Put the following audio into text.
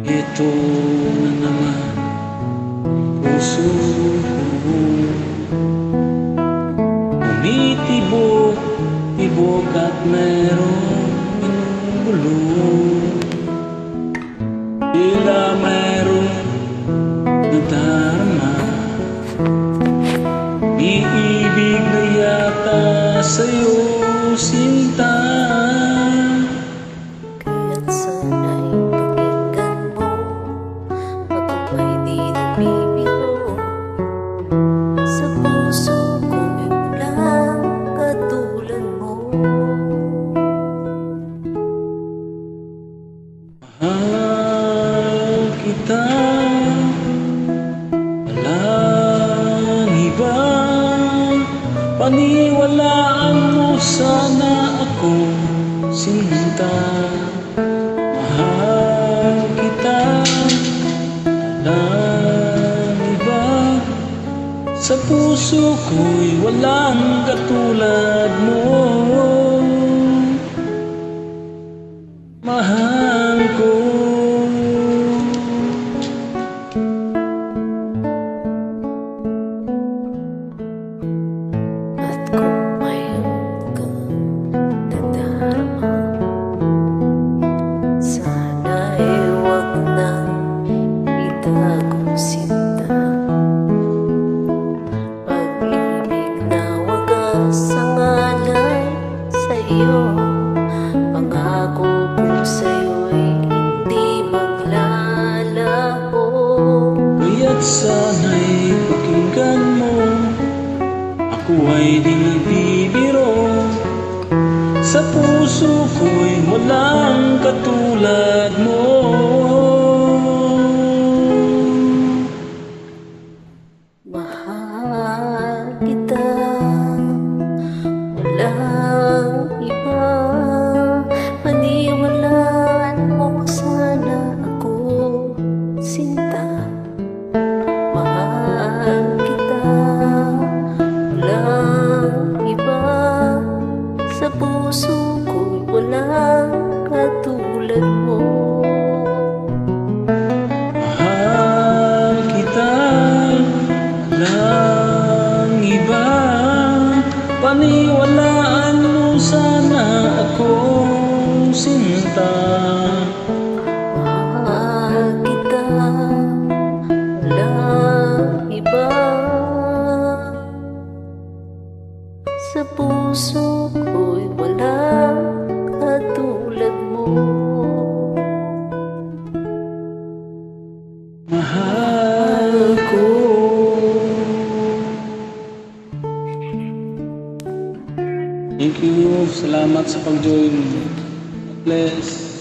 Ito na naman puso ko, umitibok at merong binubulong. Tila merong nadarama, iibig na yata sa'yo, sinta. Kaya't sana'y pakinggan mo, ako ay di nagbibiro. Sa puso ko'y walang katulad mo. Mahal kita, walang iba. Paniwalaan mo sana ako, sinta. Mahal kita, walang iba. Sa puso ko'y walang katulad mo. Mahal ko. At kung mayroon kang nadarama, sana'y huwag nang itagong sinta. Pag-ibig na wagas ang alay sa'yo, pangako kong sa'yo'y hindi maglalaho. Kaya't sana'y pakinggan mo, ako ay di bibiro. Sa puso ko'y walang katulad mo. Mahal kita, walang iba. Paniwalaan mo sana ako, sinta. Mahal kita, walang iba. Sa puso ko'y walang katulad mo. Mahal kita, walang iba. Paniwalaan mo sana ako, sinta. Mahal kita, walang iba. Sa puso ko'y walang katulad mo. Mahal ko. Thank you. Salamat sa pag-join. God bless.